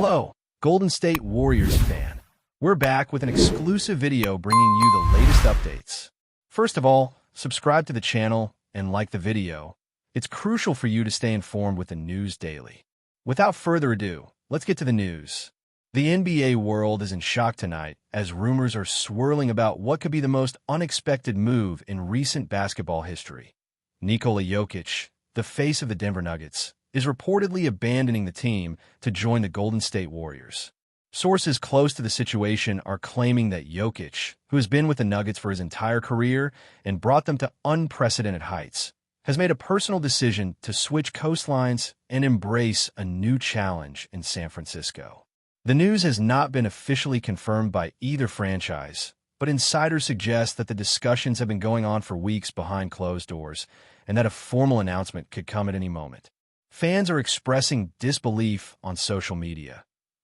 Hello, Golden State Warriors fan. We're back with an exclusive video bringing you the latest updates. First of all, subscribe to the channel and like the video. It's crucial for you to stay informed with the news daily. Without further ado, let's get to the news. The NBA world is in shock tonight as rumors are swirling about what could be the most unexpected move in recent basketball history. Nikola Jokic, the face of the Denver Nuggets, is reportedly abandoning the team to join the Golden State Warriors. Sources close to the situation are claiming that Jokic, who has been with the Nuggets for his entire career and brought them to unprecedented heights, has made a personal decision to switch coastlines and embrace a new challenge in San Francisco. The news has not been officially confirmed by either franchise, but insiders suggest that the discussions have been going on for weeks behind closed doors and that a formal announcement could come at any moment. Fans are expressing disbelief on social media,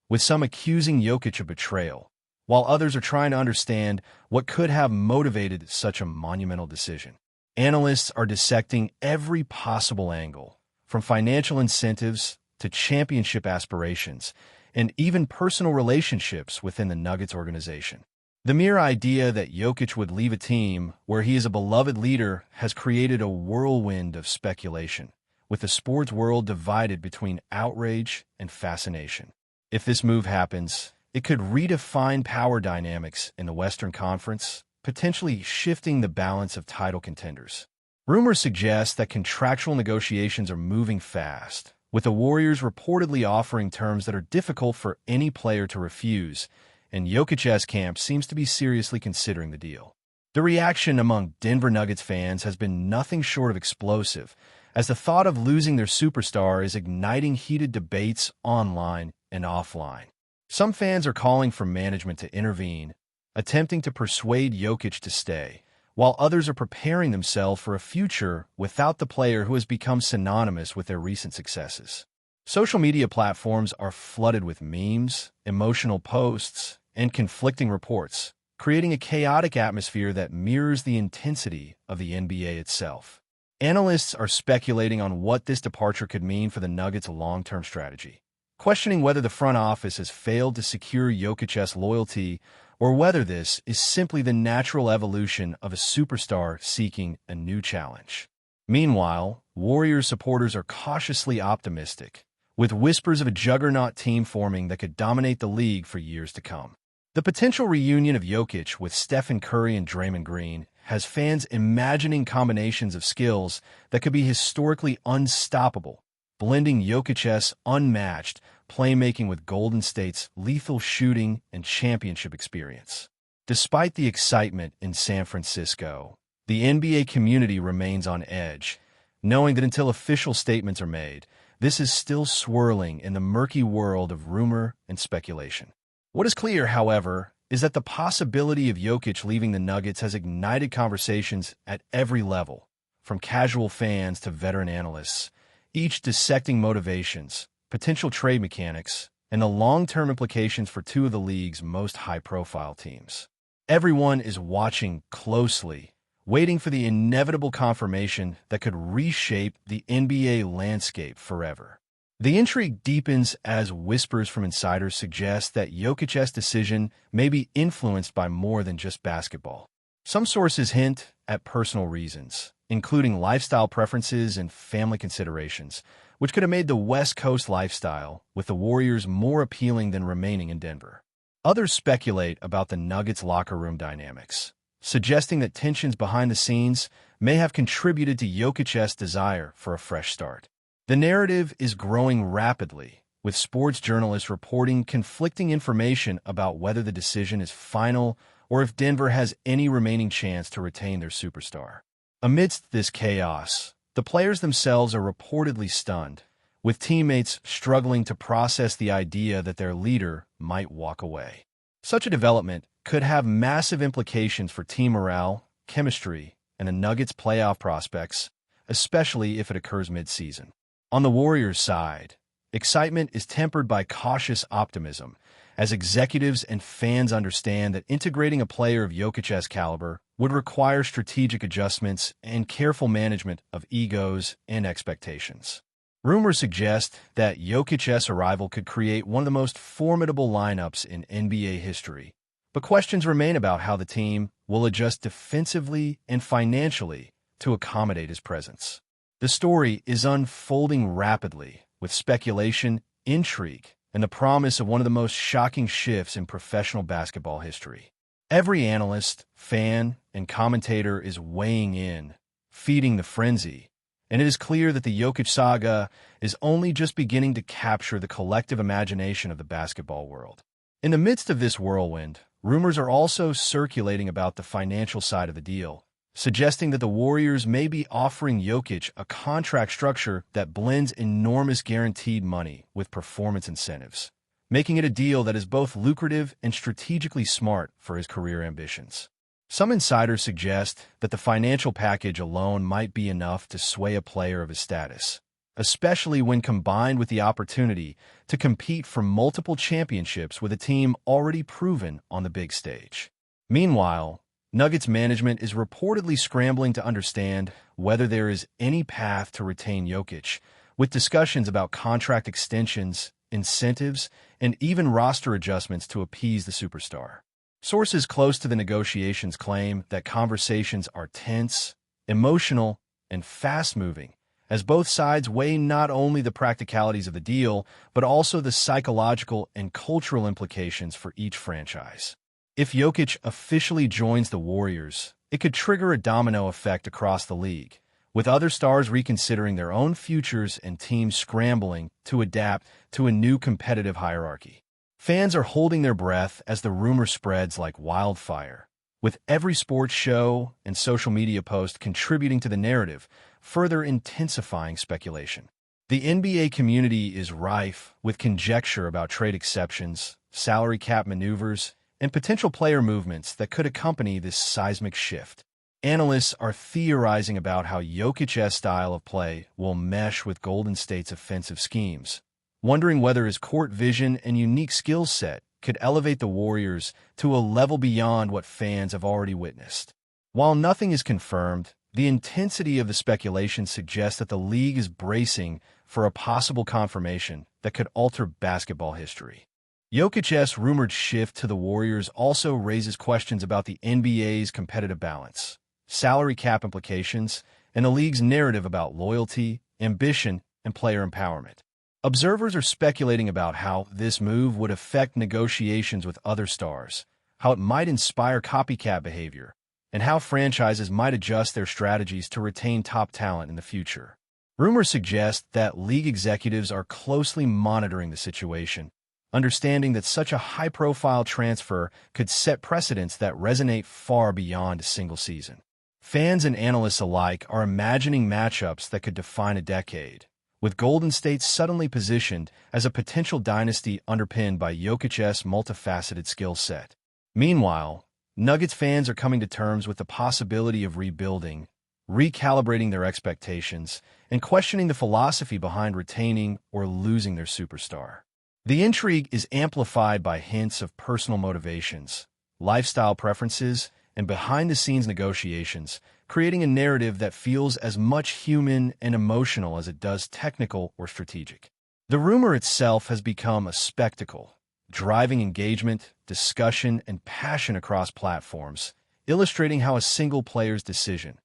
with some accusing Jokic of betrayal, while others are trying to understand what could have motivated such a monumental decision. Analysts are dissecting every possible angle, from financial incentives to championship aspirations, and even personal relationships within the Nuggets organization. The mere idea that Jokic would leave a team where he is a beloved leader has created a whirlwind of speculation, with the sports world divided between outrage and fascination. If this move happens, it could redefine power dynamics in the Western Conference, potentially shifting the balance of title contenders. Rumors suggest that contractual negotiations are moving fast, with the Warriors reportedly offering terms that are difficult for any player to refuse, and Jokic's camp seems to be seriously considering the deal. The reaction among Denver Nuggets fans has been nothing short of explosive, as the thought of losing their superstar is igniting heated debates online and offline. Some fans are calling for management to intervene, attempting to persuade Jokic to stay, while others are preparing themselves for a future without the player who has become synonymous with their recent successes. Social media platforms are flooded with memes, emotional posts, and conflicting reports, creating a chaotic atmosphere that mirrors the intensity of the NBA itself. Analysts are speculating on what this departure could mean for the Nuggets' long-term strategy, questioning whether the front office has failed to secure Jokic's loyalty or whether this is simply the natural evolution of a superstar seeking a new challenge. Meanwhile, Warriors supporters are cautiously optimistic, with whispers of a juggernaut team forming that could dominate the league for years to come. The potential reunion of Jokic with Stephen Curry and Draymond Green has fans imagining combinations of skills that could be historically unstoppable, blending Jokic's unmatched playmaking with Golden State's lethal shooting and championship experience. Despite the excitement in San Francisco, the NBA community remains on edge, knowing that until official statements are made, this is still swirling in the murky world of rumor and speculation. What is clear, however, is that the possibility of Jokic leaving the Nuggets has ignited conversations at every level, from casual fans to veteran analysts, each dissecting motivations, potential trade mechanics, and the long-term implications for two of the league's most high-profile teams. Everyone is watching closely, waiting for the inevitable confirmation that could reshape the NBA landscape forever. The intrigue deepens as whispers from insiders suggest that Jokic's decision may be influenced by more than just basketball. Some sources hint at personal reasons, including lifestyle preferences and family considerations, which could have made the West Coast lifestyle with the Warriors more appealing than remaining in Denver. Others speculate about the Nuggets' locker room dynamics, suggesting that tensions behind the scenes may have contributed to Jokic's desire for a fresh start. The narrative is growing rapidly, with sports journalists reporting conflicting information about whether the decision is final or if Denver has any remaining chance to retain their superstar. Amidst this chaos, the players themselves are reportedly stunned, with teammates struggling to process the idea that their leader might walk away. Such a development could have massive implications for team morale, chemistry, and the Nuggets' playoff prospects, especially if it occurs mid-season. On the Warriors' side, excitement is tempered by cautious optimism, as executives and fans understand that integrating a player of Jokic's caliber would require strategic adjustments and careful management of egos and expectations. Rumors suggest that Jokic's arrival could create one of the most formidable lineups in NBA history, but questions remain about how the team will adjust defensively and financially to accommodate his presence. The story is unfolding rapidly, with speculation, intrigue, and the promise of one of the most shocking shifts in professional basketball history. Every analyst, fan, and commentator is weighing in, feeding the frenzy, and it is clear that the Jokic saga is only just beginning to capture the collective imagination of the basketball world. In the midst of this whirlwind, rumors are also circulating about the financial side of the deal, suggesting that the Warriors may be offering Jokic a contract structure that blends enormous guaranteed money with performance incentives, making it a deal that is both lucrative and strategically smart for his career ambitions. Some insiders suggest that the financial package alone might be enough to sway a player of his status, especially when combined with the opportunity to compete for multiple championships with a team already proven on the big stage. Meanwhile, Nuggets management is reportedly scrambling to understand whether there is any path to retain Jokic, with discussions about contract extensions, incentives, and even roster adjustments to appease the superstar. Sources close to the negotiations claim that conversations are tense, emotional, and fast-moving, as both sides weigh not only the practicalities of the deal, but also the psychological and cultural implications for each franchise. If Jokic officially joins the Warriors, it could trigger a domino effect across the league, with other stars reconsidering their own futures and teams scrambling to adapt to a new competitive hierarchy. Fans are holding their breath as the rumor spreads like wildfire, with every sports show and social media post contributing to the narrative, further intensifying speculation. The NBA community is rife with conjecture about trade exceptions, salary cap maneuvers, and potential player movements that could accompany this seismic shift. Analysts are theorizing about how Jokic's style of play will mesh with Golden State's offensive schemes, wondering whether his court vision and unique skill set could elevate the Warriors to a level beyond what fans have already witnessed. While nothing is confirmed, the intensity of the speculation suggests that the league is bracing for a possible confirmation that could alter basketball history. Jokic's rumored shift to the Warriors also raises questions about the NBA's competitive balance, salary cap implications, and the league's narrative about loyalty, ambition, and player empowerment. Observers are speculating about how this move would affect negotiations with other stars, how it might inspire copycat behavior, and how franchises might adjust their strategies to retain top talent in the future. Rumors suggest that league executives are closely monitoring the situation, understanding that such a high-profile transfer could set precedents that resonate far beyond a single season. Fans and analysts alike are imagining matchups that could define a decade, with Golden State suddenly positioned as a potential dynasty underpinned by Jokic's multifaceted skill set. Meanwhile, Nuggets fans are coming to terms with the possibility of rebuilding, recalibrating their expectations, and questioning the philosophy behind retaining or losing their superstar. The intrigue is amplified by hints of personal motivations, lifestyle preferences, and behind-the-scenes negotiations, creating a narrative that feels as much human and emotional as it does technical or strategic. The rumor itself has become a spectacle, driving engagement, discussion, and passion across platforms, illustrating how a single player's decision,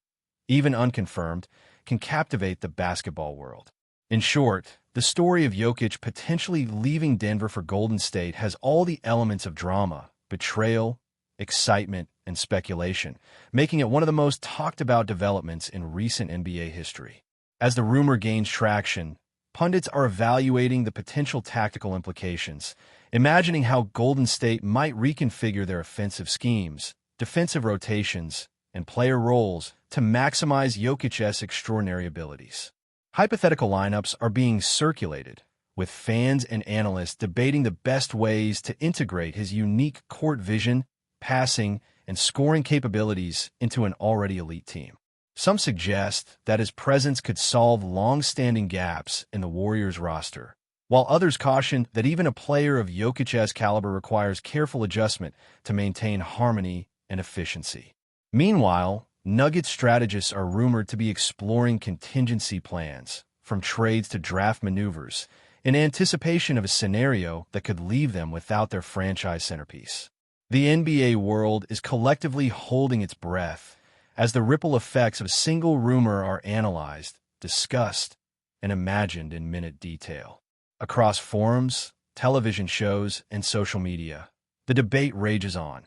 even unconfirmed, can captivate the basketball world. In short, the story of Jokic potentially leaving Denver for Golden State has all the elements of drama, betrayal, excitement, and speculation, making it one of the most talked-about developments in recent NBA history. As the rumor gains traction, pundits are evaluating the potential tactical implications, imagining how Golden State might reconfigure their offensive schemes, defensive rotations, and player roles to maximize Jokic's extraordinary abilities. Hypothetical lineups are being circulated, with fans and analysts debating the best ways to integrate his unique court vision, passing, and scoring capabilities into an already elite team. Some suggest that his presence could solve long-standing gaps in the Warriors roster, while others caution that even a player of Jokic's caliber requires careful adjustment to maintain harmony and efficiency. Meanwhile, Nuggets strategists are rumored to be exploring contingency plans from trades to draft maneuvers, in anticipation of a scenario that could leave them without their franchise centerpiece. The NBA world is collectively holding its breath as the ripple effects of a single rumor are analyzed, discussed, and imagined in minute detail. Across forums, television shows, and social media, the debate rages on.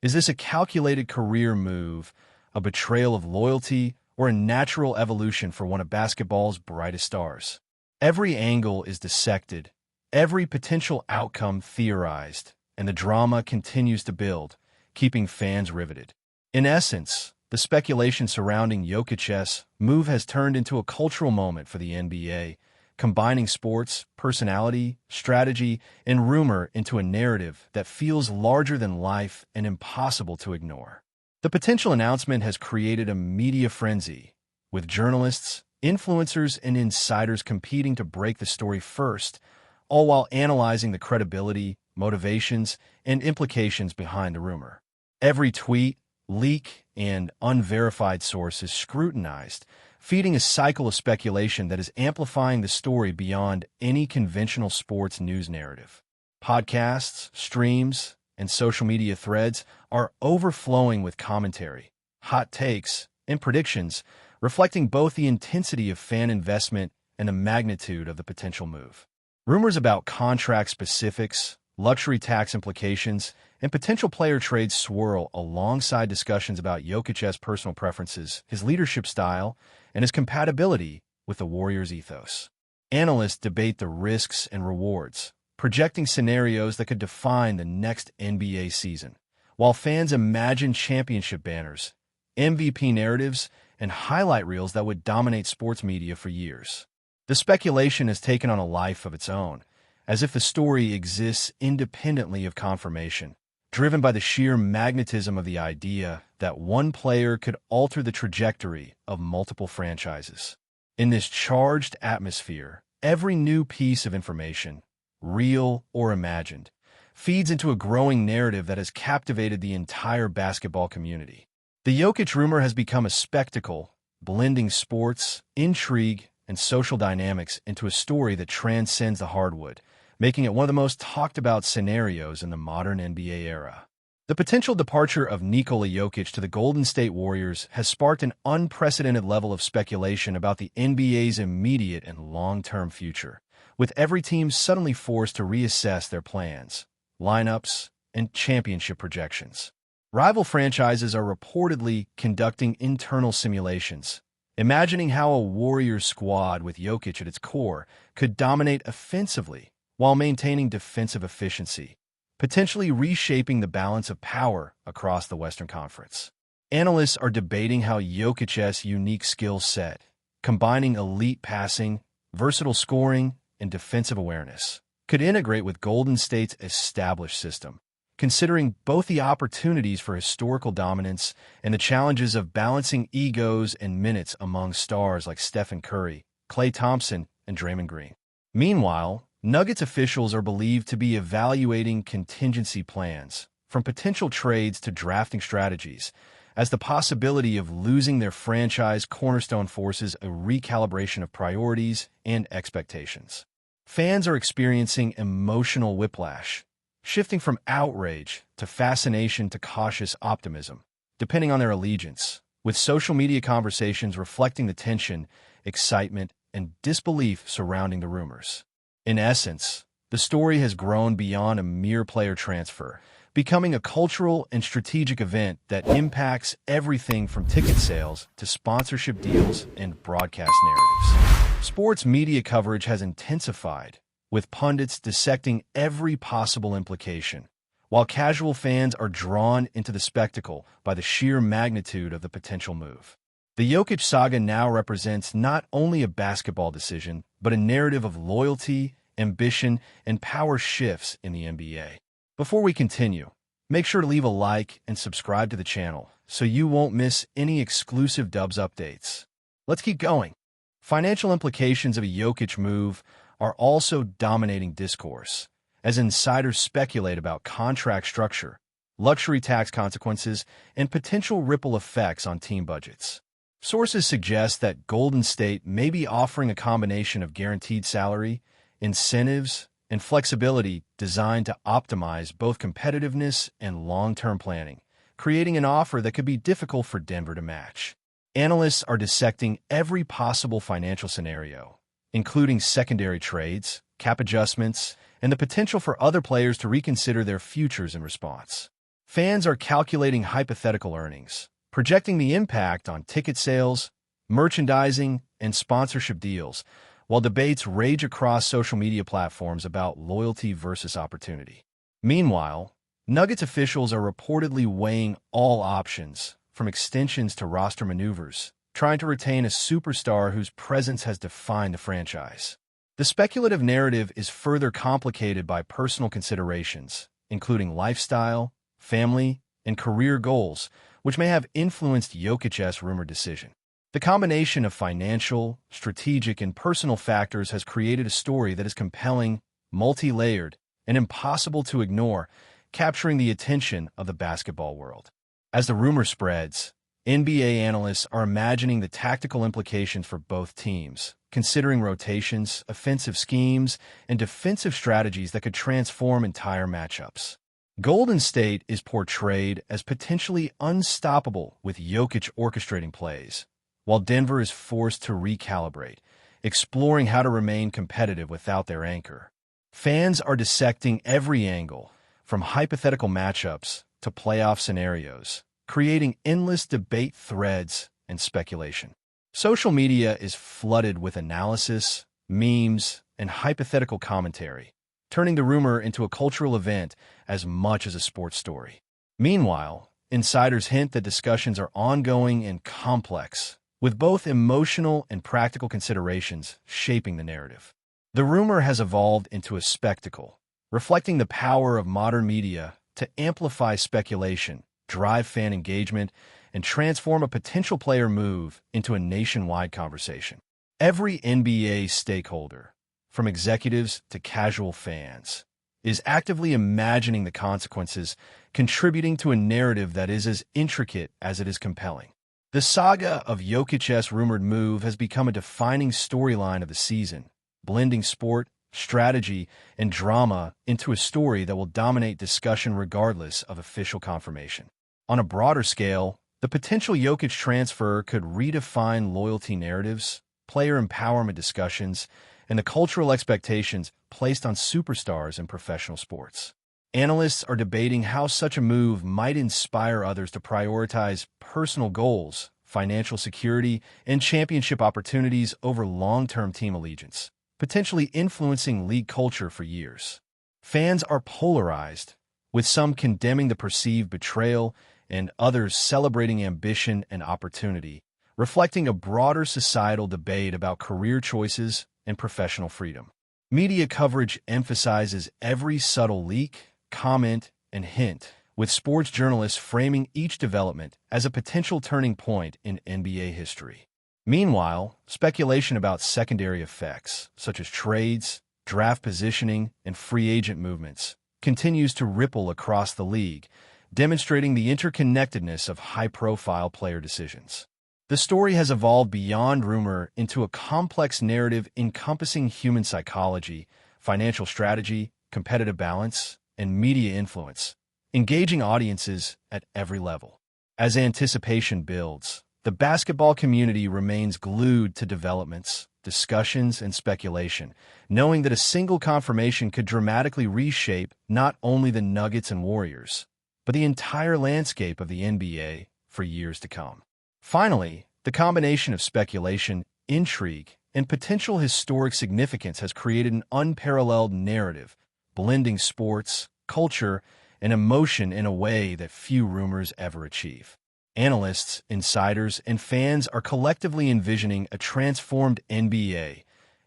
Is this a calculated career move, a betrayal of loyalty, or a natural evolution for one of basketball's brightest stars? Every angle is dissected, every potential outcome theorized, and the drama continues to build, keeping fans riveted. In essence, the speculation surrounding Jokic's move has turned into a cultural moment for the NBA, combining sports, personality, strategy, and rumor into a narrative that feels larger than life and impossible to ignore. The potential announcement has created a media frenzy, with journalists, influencers, and insiders competing to break the story first, all while analyzing the credibility, motivations, and implications behind the rumor. Every tweet, leak, and unverified source is scrutinized, feeding a cycle of speculation that is amplifying the story beyond any conventional sports news narrative. Podcasts, streams, and social media threads are overflowing with commentary, hot takes, and predictions, reflecting both the intensity of fan investment and the magnitude of the potential move. Rumors about contract specifics, luxury tax implications, and potential player trades swirl alongside discussions about Jokic's personal preferences, his leadership style, and his compatibility with the Warriors' ethos. Analysts debate the risks and rewards, projecting scenarios that could define the next NBA season, while fans imagine championship banners, MVP narratives, and highlight reels that would dominate sports media for years. The speculation has taken on a life of its own, as if the story exists independently of confirmation, driven by the sheer magnetism of the idea that one player could alter the trajectory of multiple franchises. In this charged atmosphere, every new piece of information, real or imagined, feeds into a growing narrative that has captivated the entire basketball community. The Jokic rumor has become a spectacle, blending sports, intrigue, and social dynamics into a story that transcends the hardwood, making it one of the most talked-about scenarios in the modern NBA era. The potential departure of Nikola Jokic to the Golden State Warriors has sparked an unprecedented level of speculation about the NBA's immediate and long-term future, with every team suddenly forced to reassess their plans, lineups, and championship projections. Rival franchises are reportedly conducting internal simulations, imagining how a Warriors squad with Jokic at its core could dominate offensively while maintaining defensive efficiency, potentially reshaping the balance of power across the Western Conference. Analysts are debating how Jokic's unique skill set, combining elite passing, versatile scoring, and defensive awareness, could integrate with Golden State's established system, considering both the opportunities for historical dominance and the challenges of balancing egos and minutes among stars like Stephen Curry, Klay Thompson, and Draymond Green. Meanwhile, Nuggets officials are believed to be evaluating contingency plans, from potential trades to drafting strategies, as the possibility of losing their franchise cornerstone forces a recalibration of priorities and expectations. Fans are experiencing emotional whiplash, shifting from outrage to fascination to cautious optimism, depending on their allegiance, with social media conversations reflecting the tension, excitement, and disbelief surrounding the rumors. In essence, the story has grown beyond a mere player transfer, becoming a cultural and strategic event that impacts everything from ticket sales to sponsorship deals and broadcast narratives. Sports media coverage has intensified, with pundits dissecting every possible implication, while casual fans are drawn into the spectacle by the sheer magnitude of the potential move. The Jokic saga now represents not only a basketball decision, but a narrative of loyalty, ambition, and power shifts in the NBA. Before we continue, make sure to leave a like and subscribe to the channel so you won't miss any exclusive Dubs updates. Let's keep going. Financial implications of a Jokic move are also dominating discourse, as insiders speculate about contract structure, luxury tax consequences, and potential ripple effects on team budgets. Sources suggest that Golden State may be offering a combination of guaranteed salary, incentives, and flexibility designed to optimize both competitiveness and long-term planning, creating an offer that could be difficult for Denver to match. Analysts are dissecting every possible financial scenario, including secondary trades, cap adjustments, and the potential for other players to reconsider their futures in response. Fans are calculating hypothetical earnings, projecting the impact on ticket sales, merchandising, and sponsorship deals, while debates rage across social media platforms about loyalty versus opportunity. Meanwhile, Nuggets officials are reportedly weighing all options, from extensions to roster maneuvers, trying to retain a superstar whose presence has defined the franchise. The speculative narrative is further complicated by personal considerations, including lifestyle, family, and career goals, which may have influenced Jokic's rumored decision. The combination of financial, strategic, and personal factors has created a story that is compelling, multi-layered, and impossible to ignore, capturing the attention of the basketball world. As the rumor spreads, NBA analysts are imagining the tactical implications for both teams, considering rotations, offensive schemes, and defensive strategies that could transform entire matchups. Golden State is portrayed as potentially unstoppable with Jokic orchestrating plays, while Denver is forced to recalibrate, exploring how to remain competitive without their anchor. Fans are dissecting every angle, from hypothetical matchups to playoff scenarios, creating endless debate threads and speculation. Social media is flooded with analysis, memes, and hypothetical commentary, turning the rumor into a cultural event as much as a sports story. Meanwhile, insiders hint that discussions are ongoing and complex, with both emotional and practical considerations shaping the narrative. The rumor has evolved into a spectacle, reflecting the power of modern media to amplify speculation, drive fan engagement, and transform a potential player move into a nationwide conversation. Every NBA stakeholder, from executives to casual fans, is actively imagining the consequences, contributing to a narrative that is as intricate as it is compelling. The saga of Jokic's rumored move has become a defining storyline of the season, blending sport, strategy, and drama into a story that will dominate discussion regardless of official confirmation. On a broader scale, the potential Jokic transfer could redefine loyalty narratives, player empowerment discussions, and the cultural expectations placed on superstars in professional sports. Analysts are debating how such a move might inspire others to prioritize personal goals, financial security, and championship opportunities over long-term team allegiance, potentially influencing league culture for years. Fans are polarized, with some condemning the perceived betrayal and others celebrating ambition and opportunity, reflecting a broader societal debate about career choices and professional freedom. Media coverage emphasizes every subtle leak, comment, and hint, with sports journalists framing each development as a potential turning point in NBA history. Meanwhile, speculation about secondary effects, such as trades, draft positioning, and free agent movements, continues to ripple across the league, demonstrating the interconnectedness of high-profile player decisions. The story has evolved beyond rumor into a complex narrative encompassing human psychology, financial strategy, competitive balance, and media influence, engaging audiences at every level. As anticipation builds, the basketball community remains glued to developments, discussions, and speculation, knowing that a single confirmation could dramatically reshape not only the Nuggets and Warriors, but the entire landscape of the NBA for years to come. Finally, the combination of speculation, intrigue, and potential historic significance has created an unparalleled narrative, blending sports, culture, and emotion in a way that few rumors ever achieve. Analysts, insiders, and fans are collectively envisioning a transformed NBA,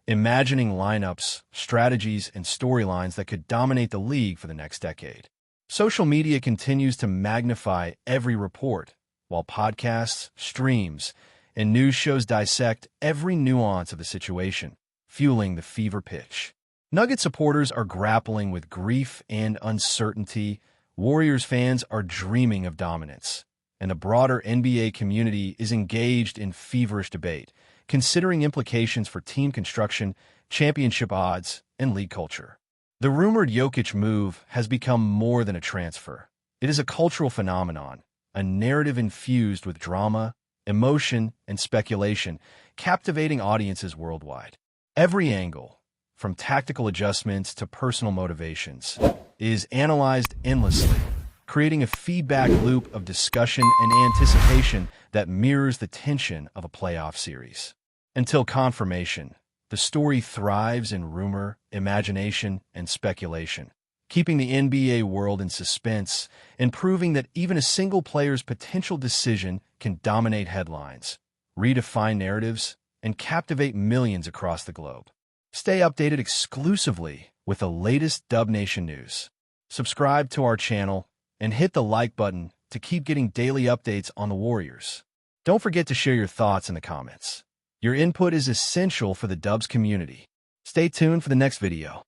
imagining lineups, strategies, and storylines that could dominate the league for the next decade. Social media continues to magnify every report, while podcasts, streams, and news shows dissect every nuance of the situation, fueling the fever pitch. Nugget supporters are grappling with grief and uncertainty. Warriors fans are dreaming of dominance, and the broader NBA community is engaged in feverish debate, considering implications for team construction, championship odds, and league culture. The rumored Jokic move has become more than a transfer. It is a cultural phenomenon, a narrative infused with drama, emotion, and speculation, captivating audiences worldwide. Every angle, from tactical adjustments to personal motivations, is analyzed endlessly, creating a feedback loop of discussion and anticipation that mirrors the tension of a playoff series. Until confirmation, the story thrives in rumor, imagination, and speculation, keeping the NBA world in suspense and proving that even a single player's potential decision can dominate headlines, redefine narratives, and captivate millions across the globe. Stay updated exclusively with the latest Dub Nation news. Subscribe to our channel and hit the like button to keep getting daily updates on the Warriors. Don't forget to share your thoughts in the comments. Your input is essential for the Dubs community. Stay tuned for the next video.